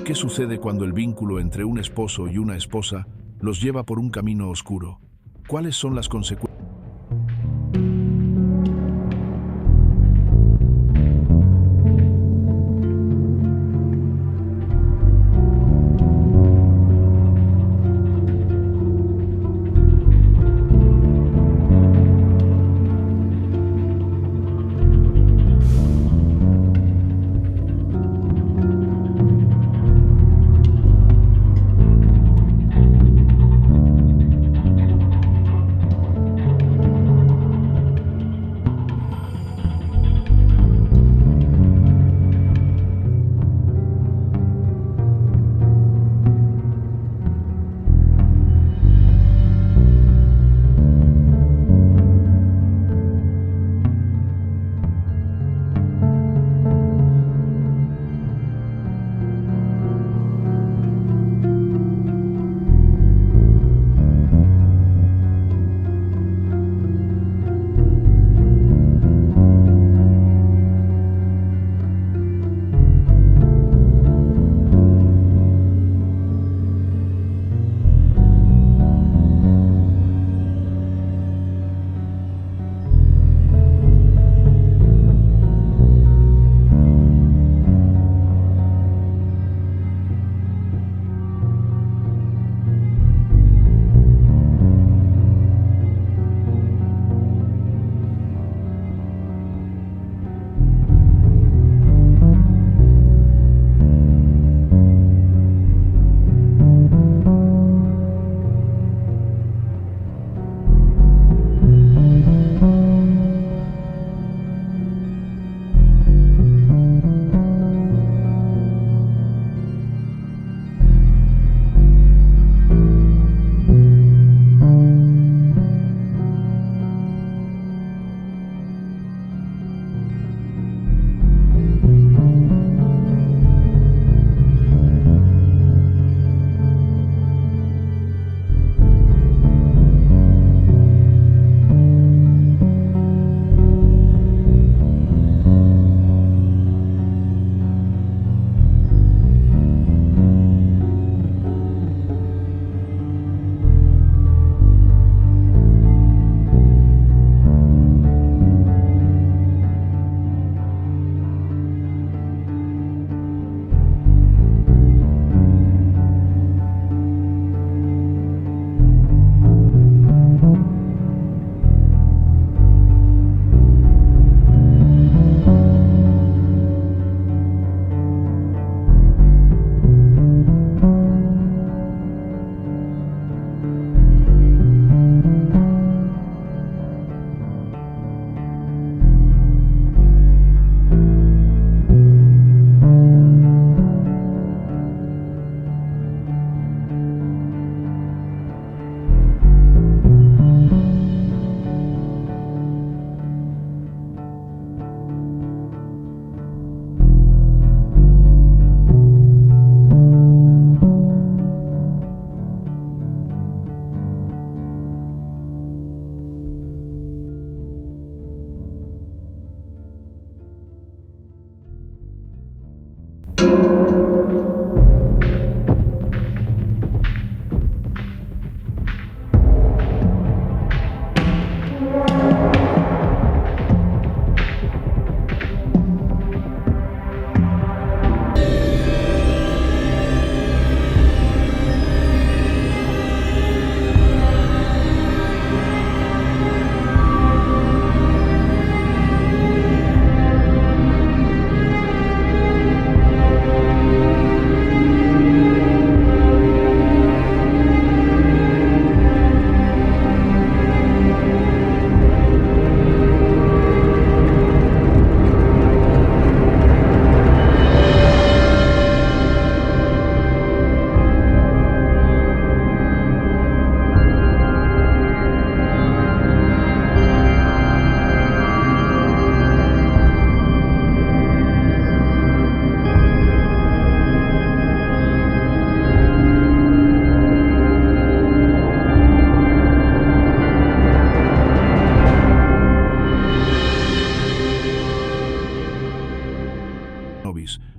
¿Qué sucede cuando el vínculo entre un esposo y una esposa los lleva por un camino oscuro? ¿Cuáles son las consecuencias?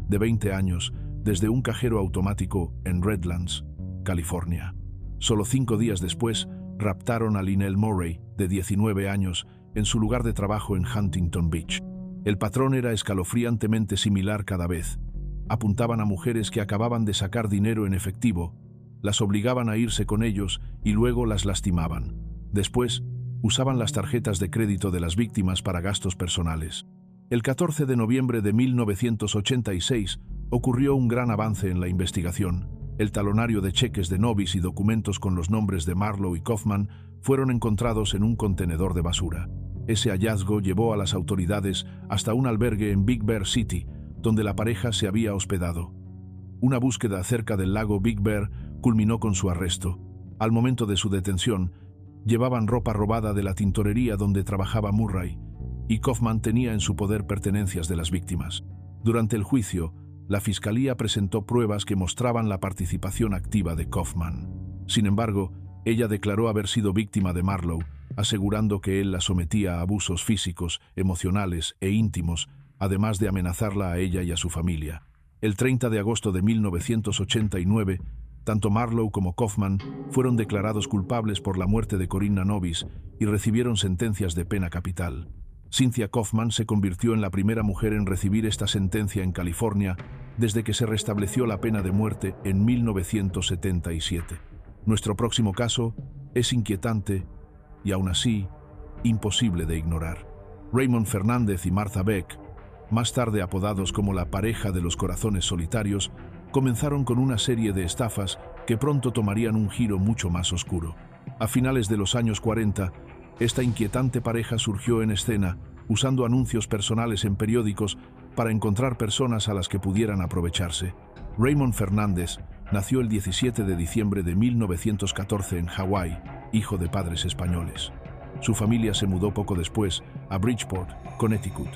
De 20 años, desde un cajero automático en Redlands, California. Solo 5 días después, raptaron a Lynelle Murray, de 19 años, en su lugar de trabajo en Huntington Beach. El patrón era escalofriantemente similar cada vez. Apuntaban a mujeres que acababan de sacar dinero en efectivo, las obligaban a irse con ellos y luego las lastimaban. Después, usaban las tarjetas de crédito de las víctimas para gastos personales. El 14 de noviembre de 1986 ocurrió un gran avance en la investigación. El talonario de cheques de Nobis y documentos con los nombres de Marlowe y Kaufman fueron encontrados en un contenedor de basura. Ese hallazgo llevó a las autoridades hasta un albergue en Big Bear City, donde la pareja se había hospedado. Una búsqueda cerca del lago Big Bear culminó con su arresto. Al momento de su detención, llevaban ropa robada de la tintorería donde trabajaba Murray, y Kaufman tenía en su poder pertenencias de las víctimas. Durante el juicio, la fiscalía presentó pruebas que mostraban la participación activa de Kaufman. Sin embargo, ella declaró haber sido víctima de Marlowe, asegurando que él la sometía a abusos físicos, emocionales e íntimos, además de amenazarla a ella y a su familia. El 30 de agosto de 1989, tanto Marlowe como Kaufman fueron declarados culpables por la muerte de Corinna Nobis y recibieron sentencias de pena capital. Cynthia Kaufman se convirtió en la primera mujer en recibir esta sentencia en California desde que se restableció la pena de muerte en 1977. Nuestro próximo caso es inquietante y, aún así, imposible de ignorar. Raymond Fernández y Martha Beck, más tarde apodados como la pareja de los corazones solitarios, comenzaron con una serie de estafas que pronto tomarían un giro mucho más oscuro. A finales de los años 40, esta inquietante pareja surgió en escena, usando anuncios personales en periódicos para encontrar personas a las que pudieran aprovecharse. Raymond Fernández nació el 17 de diciembre de 1914 en Hawái, hijo de padres españoles. Su familia se mudó poco después a Bridgeport, Connecticut.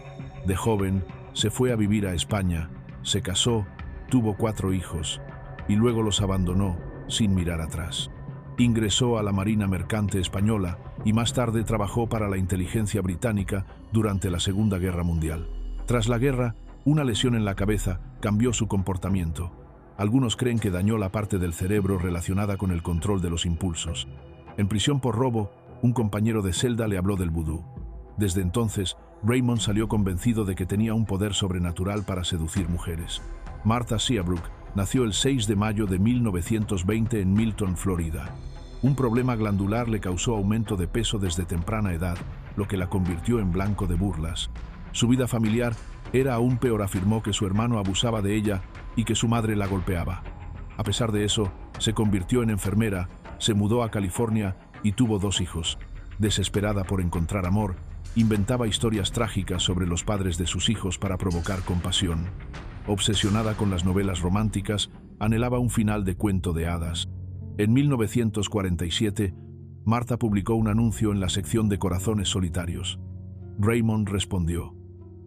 De joven, se fue a vivir a España, se casó, tuvo 4 hijos y luego los abandonó sin mirar atrás. Ingresó a la Marina Mercante Española y más tarde trabajó para la inteligencia británica durante la Segunda Guerra Mundial. Tras la guerra, una lesión en la cabeza cambió su comportamiento. Algunos creen que dañó la parte del cerebro relacionada con el control de los impulsos. En prisión por robo, un compañero de celda le habló del vudú. Desde entonces, Raymond salió convencido de que tenía un poder sobrenatural para seducir mujeres. Martha Seabrook nació el 6 de mayo de 1920 en Milton, Florida. Un problema glandular le causó aumento de peso desde temprana edad, lo que la convirtió en blanco de burlas. Su vida familiar era aún peor. Afirmó que su hermano abusaba de ella y que su madre la golpeaba. A pesar de eso, se convirtió en enfermera, se mudó a California y tuvo 2 hijos. Desesperada por encontrar amor, inventaba historias trágicas sobre los padres de sus hijos para provocar compasión. Obsesionada con las novelas románticas, anhelaba un final de cuento de hadas. En 1947, Martha publicó un anuncio en la sección de corazones solitarios. Raymond respondió.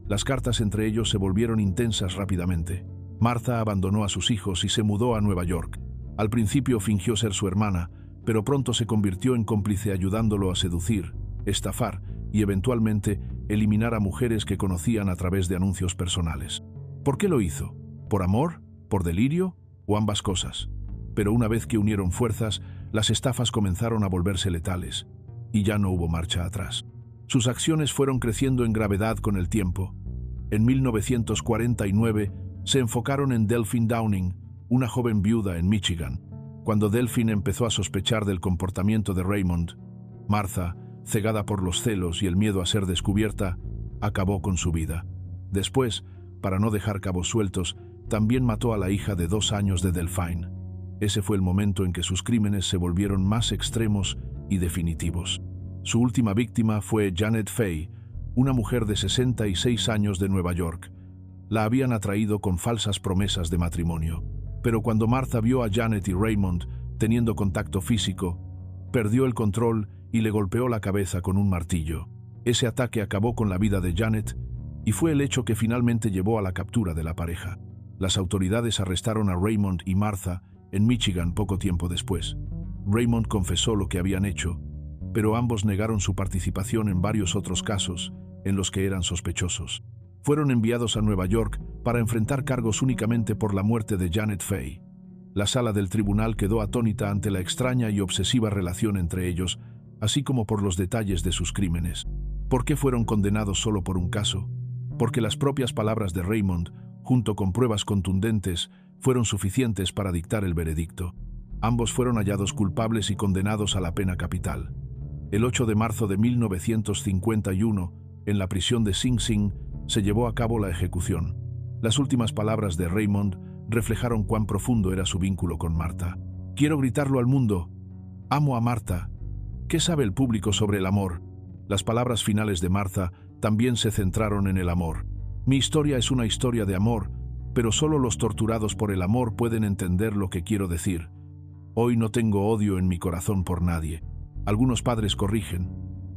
Las cartas entre ellos se volvieron intensas rápidamente. Martha abandonó a sus hijos y se mudó a Nueva York. Al principio fingió ser su hermana, pero pronto se convirtió en cómplice, ayudándolo a seducir, estafar y eventualmente eliminar a mujeres que conocían a través de anuncios personales. ¿Por qué lo hizo? ¿Por amor? ¿Por delirio? ¿O ambas cosas? Pero una vez que unieron fuerzas, las estafas comenzaron a volverse letales, y ya no hubo marcha atrás. Sus acciones fueron creciendo en gravedad con el tiempo. En 1949 se enfocaron en Delphine Downing, una joven viuda en Michigan. Cuando Delphine empezó a sospechar del comportamiento de Raymond, Martha, cegada por los celos y el miedo a ser descubierta, acabó con su vida. Después, para no dejar cabos sueltos, también mató a la hija de 2 años de Delphine. Ese fue el momento en que sus crímenes se volvieron más extremos y definitivos. Su última víctima fue Janet Fay, una mujer de 66 años de Nueva York. La habían atraído con falsas promesas de matrimonio. Pero cuando Martha vio a Janet y Raymond teniendo contacto físico, perdió el control y le golpeó la cabeza con un martillo. Ese ataque acabó con la vida de Janet y fue el hecho que finalmente llevó a la captura de la pareja. Las autoridades arrestaron a Raymond y Martha en Michigan poco tiempo después. Raymond confesó lo que habían hecho, pero ambos negaron su participación en varios otros casos en los que eran sospechosos. Fueron enviados a Nueva York para enfrentar cargos únicamente por la muerte de Janet Fay. La sala del tribunal quedó atónita ante la extraña y obsesiva relación entre ellos, así como por los detalles de sus crímenes. ¿Por qué fueron condenados solo por un caso? Porque las propias palabras de Raymond, junto con pruebas contundentes, fueron suficientes para dictar el veredicto. Ambos fueron hallados culpables y condenados a la pena capital. El 8 de marzo de 1951, en la prisión de Sing Sing, se llevó a cabo la ejecución. Las últimas palabras de Raymond reflejaron cuán profundo era su vínculo con Martha. Quiero gritarlo al mundo. Amo a Martha. ¿Qué sabe el público sobre el amor? Las palabras finales de Martha también se centraron en el amor. Mi historia es una historia de amor, pero solo los torturados por el amor pueden entender lo que quiero decir. Hoy no tengo odio en mi corazón por nadie. Algunos padres corrigen,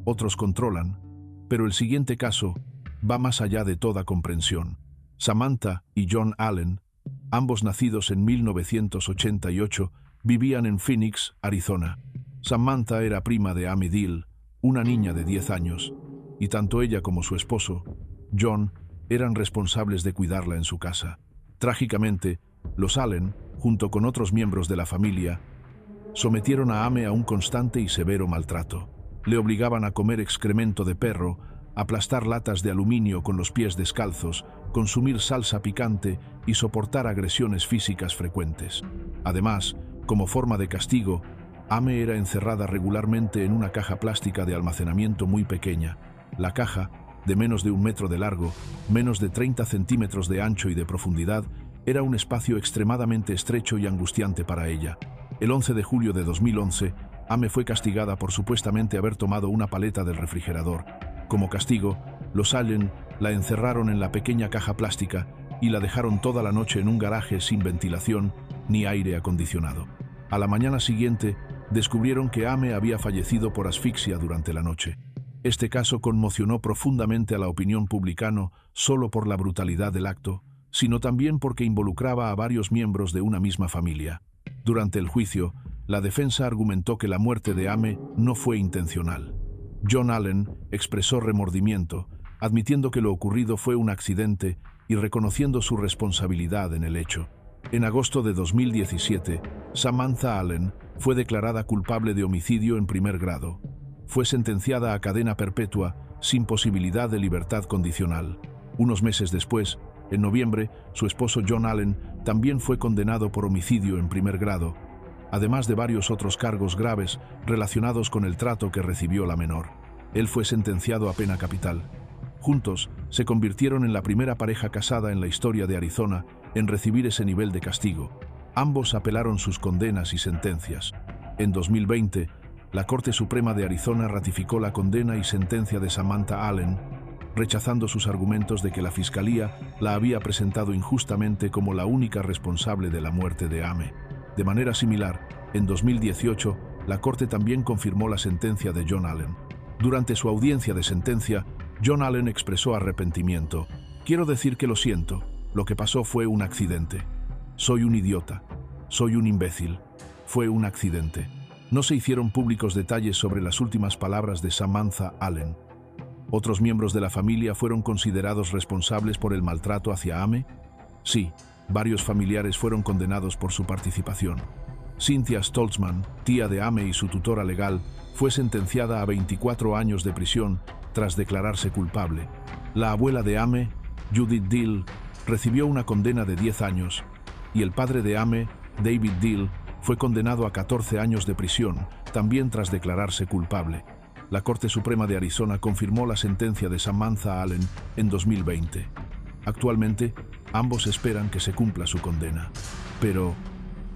otros controlan, pero el siguiente caso va más allá de toda comprensión. Samantha y John Allen, ambos nacidos en 1988, vivían en Phoenix, Arizona. Samantha era prima de Amy Dill, una niña de 10 años, y tanto ella como su esposo, John, eran responsables de cuidarla en su casa. Trágicamente, los Allen, junto con otros miembros de la familia, sometieron a Amy a un constante y severo maltrato. Le obligaban a comer excremento de perro, aplastar latas de aluminio con los pies descalzos, consumir salsa picante y soportar agresiones físicas frecuentes. Además, como forma de castigo, Amy era encerrada regularmente en una caja plástica de almacenamiento muy pequeña. La caja, de menos de 1 metro de largo, menos de 30 centímetros de ancho y de profundidad, era un espacio extremadamente estrecho y angustiante para ella. El 11 de julio de 2011, Amy fue castigada por supuestamente haber tomado una paleta del refrigerador. Como castigo, los Allen la encerraron en la pequeña caja plástica y la dejaron toda la noche en un garaje sin ventilación ni aire acondicionado. A la mañana siguiente, descubrieron que Amy había fallecido por asfixia durante la noche. Este caso conmocionó profundamente a la opinión pública, no solo por la brutalidad del acto, sino también porque involucraba a varios miembros de una misma familia. Durante el juicio, la defensa argumentó que la muerte de Amy no fue intencional. John Allen expresó remordimiento, admitiendo que lo ocurrido fue un accidente y reconociendo su responsabilidad en el hecho. En agosto de 2017, Samantha Allen fue declarada culpable de homicidio en primer grado. Fue sentenciada a cadena perpetua sin posibilidad de libertad condicional. Unos meses después, en noviembre, su esposo John Allen también fue condenado por homicidio en primer grado, además de varios otros cargos graves relacionados con el trato que recibió la menor. Él fue sentenciado a pena capital. Juntos, se convirtieron en la primera pareja casada en la historia de Arizona en recibir ese nivel de castigo. Ambos apelaron sus condenas y sentencias. En 2020, la Corte Suprema de Arizona ratificó la condena y sentencia de Samantha Allen, rechazando sus argumentos de que la Fiscalía la había presentado injustamente como la única responsable de la muerte de Amy. De manera similar, en 2018, la Corte también confirmó la sentencia de John Allen. Durante su audiencia de sentencia, John Allen expresó arrepentimiento. Quiero decir que lo siento, lo que pasó fue un accidente. Soy un idiota, soy un imbécil, fue un accidente. No se hicieron públicos detalles sobre las últimas palabras de Samantha Allen. ¿Otros miembros de la familia fueron considerados responsables por el maltrato hacia Amy? Sí, varios familiares fueron condenados por su participación. Cynthia Stoltzman, tía de Amy y su tutora legal, fue sentenciada a 24 años de prisión tras declararse culpable. La abuela de Amy, Judith Dill, recibió una condena de 10 años, y el padre de Amy, David Dill, fue condenado a 14 años de prisión, también tras declararse culpable. La Corte Suprema de Arizona confirmó la sentencia de Samantha Allen en 2020. Actualmente, ambos esperan que se cumpla su condena. Pero,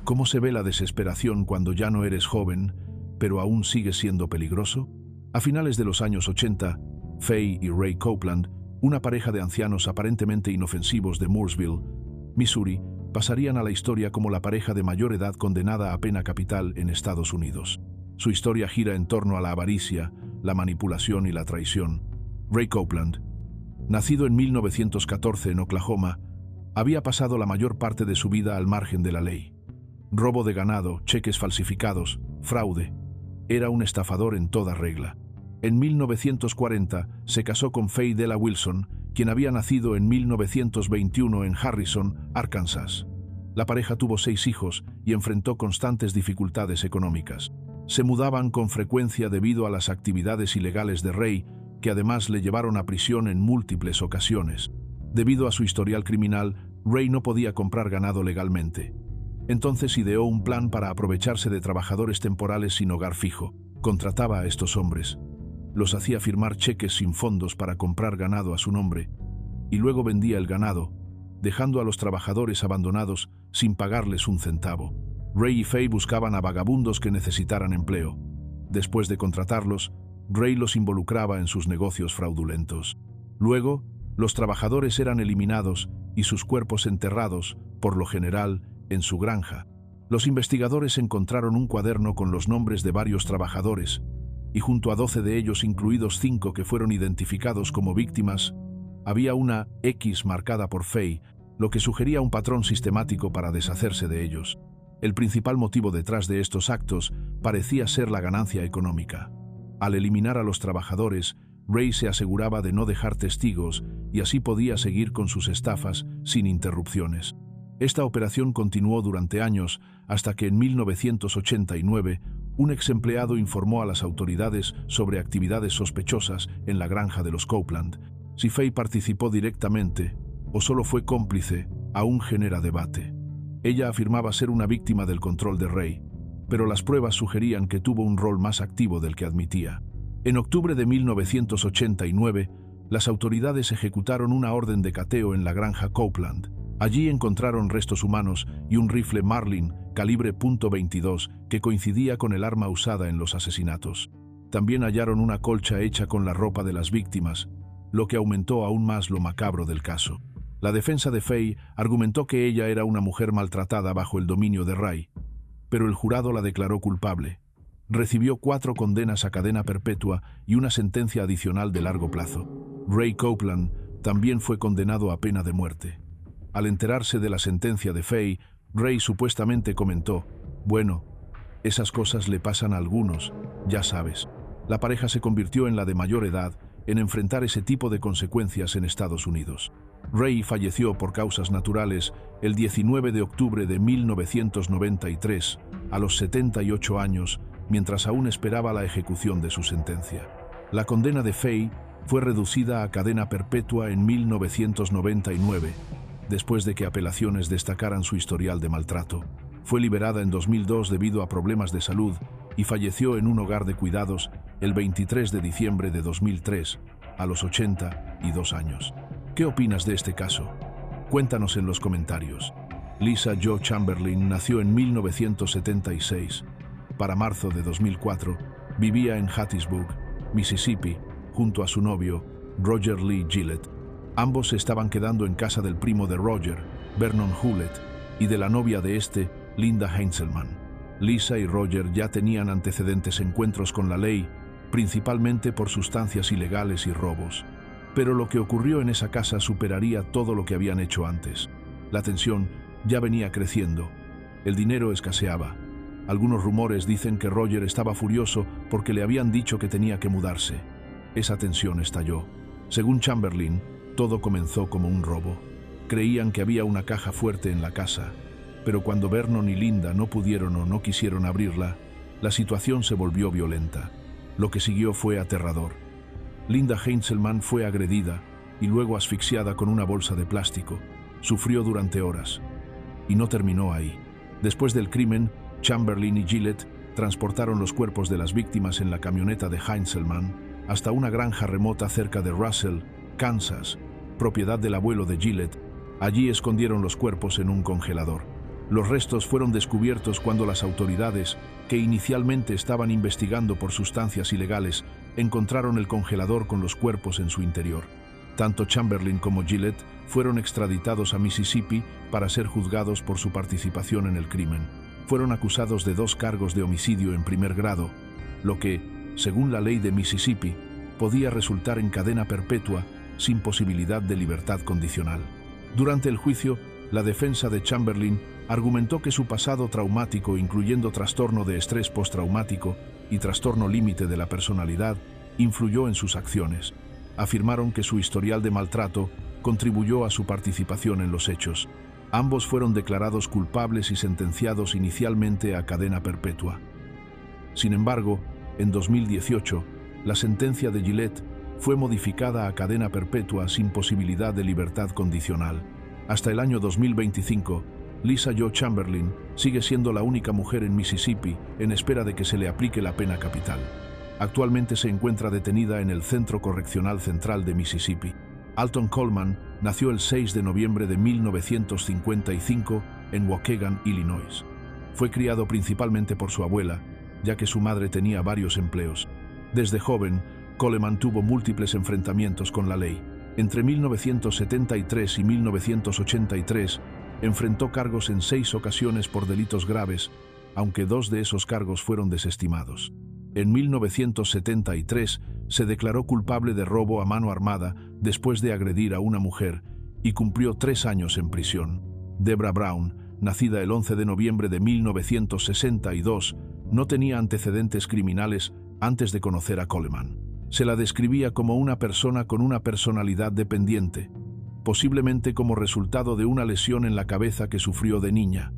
¿cómo se ve la desesperación cuando ya no eres joven, pero aún sigues siendo peligroso? A finales de los años 80, Faye y Ray Copeland, una pareja de ancianos aparentemente inofensivos de Mooresville, Missouri, pasarían a la historia como la pareja de mayor edad condenada a pena capital en Estados Unidos. Su historia gira en torno a la avaricia, la manipulación y la traición. Ray Copeland, nacido en 1914 en Oklahoma, había pasado la mayor parte de su vida al margen de la ley. Robo de ganado, cheques falsificados, fraude. Era un estafador en toda regla. En 1940 se casó con Faye Della Wilson quien había nacido en 1921 en Harrison, Arkansas. La pareja tuvo 6 hijos y enfrentó constantes dificultades económicas. Se mudaban con frecuencia debido a las actividades ilegales de Ray, que además le llevaron a prisión en múltiples ocasiones. Debido a su historial criminal, Ray no podía comprar ganado legalmente. Entonces ideó un plan para aprovecharse de trabajadores temporales sin hogar fijo. Contrataba a estos hombres, los hacía firmar cheques sin fondos para comprar ganado a su nombre, y luego vendía el ganado, dejando a los trabajadores abandonados sin pagarles un centavo. Ray y Faye buscaban a vagabundos que necesitaran empleo. Después de contratarlos, Ray los involucraba en sus negocios fraudulentos. Luego, los trabajadores eran eliminados y sus cuerpos enterrados, por lo general, en su granja. Los investigadores encontraron un cuaderno con los nombres de varios trabajadores, y junto a 12 de ellos, incluidos 5 que fueron identificados como víctimas, había una X marcada por Faye, lo que sugería un patrón sistemático para deshacerse de ellos. El principal motivo detrás de estos actos parecía ser la ganancia económica. Al eliminar a los trabajadores, Ray se aseguraba de no dejar testigos y así podía seguir con sus estafas sin interrupciones. Esta operación continuó durante años hasta que en 1989 un ex empleado informó a las autoridades sobre actividades sospechosas en la granja de los Copeland. Si Faye participó directamente o solo fue cómplice, aún genera debate. Ella afirmaba ser una víctima del control de Ray, pero las pruebas sugerían que tuvo un rol más activo del que admitía. En octubre de 1989, las autoridades ejecutaron una orden de cateo en la granja Copeland. Allí encontraron restos humanos y un rifle Marlin calibre .22 que coincidía con el arma usada en los asesinatos. También hallaron una colcha hecha con la ropa de las víctimas, lo que aumentó aún más lo macabro del caso. La defensa de Faye argumentó que ella era una mujer maltratada bajo el dominio de Ray, pero el jurado la declaró culpable. Recibió 4 condenas a cadena perpetua y una sentencia adicional de largo plazo. Ray Copeland también fue condenado a pena de muerte. Al enterarse de la sentencia de Faye, Ray supuestamente comentó: «Bueno, esas cosas le pasan a algunos, ya sabes». La pareja se convirtió en la de mayor edad en enfrentar ese tipo de consecuencias en Estados Unidos. Ray falleció por causas naturales el 19 de octubre de 1993, a los 78 años, mientras aún esperaba la ejecución de su sentencia. La condena de Faye fue reducida a cadena perpetua en 1999, después de que apelaciones destacaran su historial de maltrato. Fue liberada en 2002 debido a problemas de salud y falleció en un hogar de cuidados el 23 de diciembre de 2003, a los 82 años. ¿Qué opinas de este caso? Cuéntanos en los comentarios. Lisa Jo Chamberlain nació en 1976. Para marzo de 2004, vivía en Hattiesburg, Mississippi, junto a su novio, Roger Lee Gillett. Ambos se estaban quedando en casa del primo de Roger, Vernon Hewlett, y de la novia de este, Linda Heinzelman. Lisa y Roger ya tenían antecedentes encuentros con la ley, principalmente por sustancias ilegales y robos. Pero lo que ocurrió en esa casa superaría todo lo que habían hecho antes. La tensión ya venía creciendo. El dinero escaseaba. Algunos rumores dicen que Roger estaba furioso porque le habían dicho que tenía que mudarse. Esa tensión estalló. Según Chamberlain, todo comenzó como un robo. Creían que había una caja fuerte en la casa, pero cuando Vernon y Linda no pudieron o no quisieron abrirla, la situación se volvió violenta. Lo que siguió fue aterrador. Linda Heinzelman fue agredida y luego asfixiada con una bolsa de plástico. Sufrió durante horas. Y no terminó ahí. Después del crimen, Chamberlain y Gillett transportaron los cuerpos de las víctimas en la camioneta de Heinzelman hasta una granja remota cerca de Russell, Kansas, propiedad del abuelo de Gillett. Allí escondieron los cuerpos en un congelador. Los restos fueron descubiertos cuando las autoridades, que inicialmente estaban investigando por sustancias ilegales, encontraron el congelador con los cuerpos en su interior. Tanto Chamberlain como Gillett fueron extraditados a Mississippi para ser juzgados por su participación en el crimen. Fueron acusados de 2 cargos de homicidio en primer grado, lo que, según la ley de Mississippi, podía resultar en cadena perpetua sin posibilidad de libertad condicional. Durante el juicio, la defensa de Chamberlain argumentó que su pasado traumático, incluyendo trastorno de estrés postraumático y trastorno límite de la personalidad, influyó en sus acciones. afirmaron que su historial de maltrato contribuyó a su participación en los hechos. Ambos fueron declarados culpables y sentenciados inicialmente a cadena perpetua. Sin embargo, en 2018, la sentencia de Gillette fue modificada a cadena perpetua sin posibilidad de libertad condicional. Hasta el año 2025, Lisa Jo Chamberlain sigue siendo la única mujer en Mississippi en espera de que se le aplique la pena capital. Actualmente se encuentra detenida en el Centro Correccional Central de Mississippi. Alton Coleman nació el 6 de noviembre de 1955 en Waukegan, Illinois. Fue criado principalmente por su abuela, ya que su madre tenía varios empleos. Desde joven, Coleman tuvo múltiples enfrentamientos con la ley. Entre 1973 y 1983, enfrentó cargos en 6 ocasiones por delitos graves, aunque 2 de esos cargos fueron desestimados. En 1973 se declaró culpable de robo a mano armada después de agredir a una mujer y cumplió 3 años en prisión. Deborah Brown, nacida el 11 de noviembre de 1962, no tenía antecedentes criminales antes de conocer a Coleman. Se la describía como una persona con una personalidad dependiente, posiblemente como resultado de una lesión en la cabeza que sufrió de niña.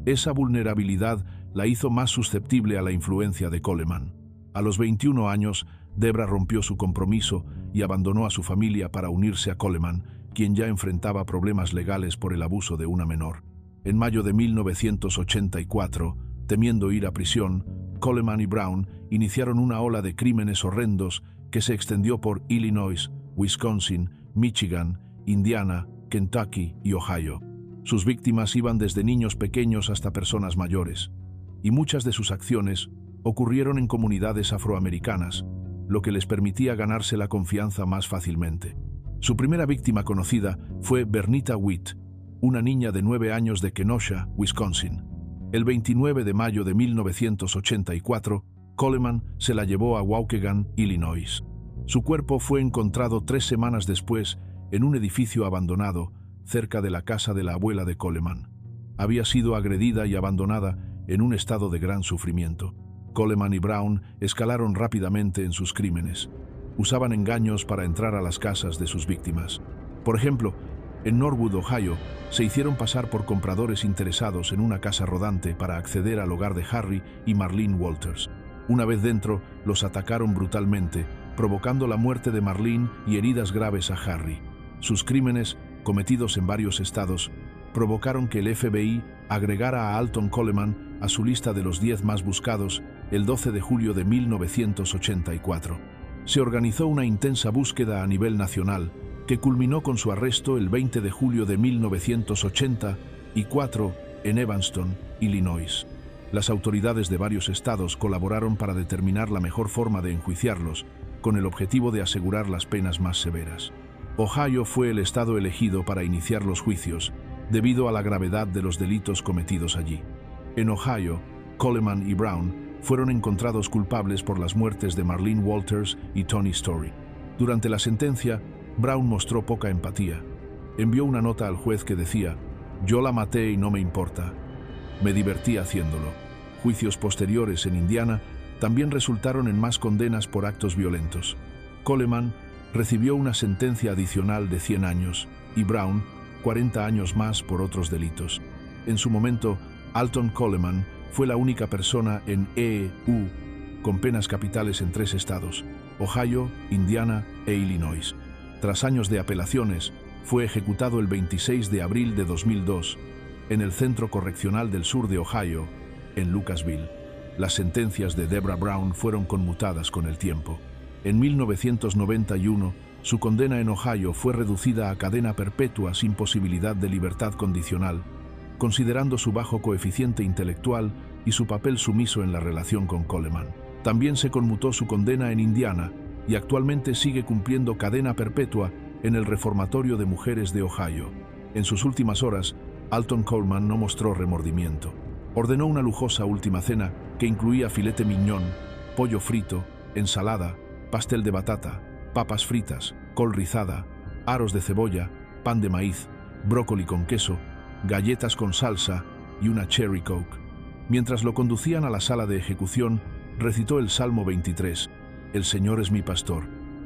Esa vulnerabilidad la hizo más susceptible a la influencia de Coleman. A los 21 años, Deborah rompió su compromiso y abandonó a su familia para unirse a Coleman, quien ya enfrentaba problemas legales por el abuso de una menor. En mayo de 1984, temiendo ir a prisión, Coleman y Brown iniciaron una ola de crímenes horrendos que se extendió por Illinois, Wisconsin, Michigan, Indiana, Kentucky y Ohio. Sus víctimas iban desde niños pequeños hasta personas mayores, y muchas de sus acciones ocurrieron en comunidades afroamericanas, lo que les permitía ganarse la confianza más fácilmente. Su primera víctima conocida fue Bernita Witt, una niña de 9 años de Kenosha, Wisconsin. El 29 de mayo de 1984, Coleman se la llevó a Waukegan, Illinois. Su cuerpo fue encontrado 3 semanas después en un edificio abandonado cerca de la casa de la abuela de Coleman. Había sido agredida y abandonada en un estado de gran sufrimiento. Coleman y Brown escalaron rápidamente en sus crímenes. Usaban engaños para entrar a las casas de sus víctimas. Por ejemplo, en Norwood, Ohio, se hicieron pasar por compradores interesados en una casa rodante para acceder al hogar de Harry y Marlene Walters. Una vez dentro, los atacaron brutalmente, provocando la muerte de Marlene y heridas graves a Harry. Sus crímenes, cometidos en varios estados, provocaron que el FBI agregara a Alton Coleman a su lista de los 10 más buscados el 12 de julio de 1984. Se organizó una intensa búsqueda a nivel nacional que culminó con su arresto el 20 de julio de 1984 en Evanston, Illinois. Las autoridades de varios estados colaboraron para determinar la mejor forma de enjuiciarlos, con el objetivo de asegurar las penas más severas. Ohio fue el estado elegido para iniciar los juicios, debido a la gravedad de los delitos cometidos allí. En Ohio, Coleman y Brown fueron encontrados culpables por las muertes de Marlene Walters y Tony Story. Durante la sentencia, Brown mostró poca empatía. Envió una nota al juez que decía: «Yo la maté y no me importa. Me divertí haciéndolo». Juicios posteriores en Indiana también resultaron en más condenas por actos violentos. Coleman recibió una sentencia adicional de 100 años y Brown 40 años más por otros delitos. En su momento, Alton Coleman fue la única persona en EU con penas capitales en 3 estados: Ohio, Indiana e Illinois. Tras años de apelaciones, fue ejecutado el 26 de abril de 2002 en el Centro Correccional del Sur de Ohio, en Lucasville. Las sentencias de Deborah Brown fueron conmutadas con el tiempo. En 1991, su condena en Ohio fue reducida a cadena perpetua sin posibilidad de libertad condicional, considerando su bajo coeficiente intelectual y su papel sumiso en la relación con Coleman. También se conmutó su condena en Indiana y actualmente sigue cumpliendo cadena perpetua en el Reformatorio de Mujeres de Ohio. En sus últimas horas, Alton Coleman no mostró remordimiento. Ordenó una lujosa última cena que incluía filete miñón, pollo frito, ensalada, pastel de batata, papas fritas, col rizada, aros de cebolla, pan de maíz, brócoli con queso, galletas con salsa y una Cherry Coke. Mientras lo conducían a la sala de ejecución, recitó el Salmo 23, «El Señor es mi pastor,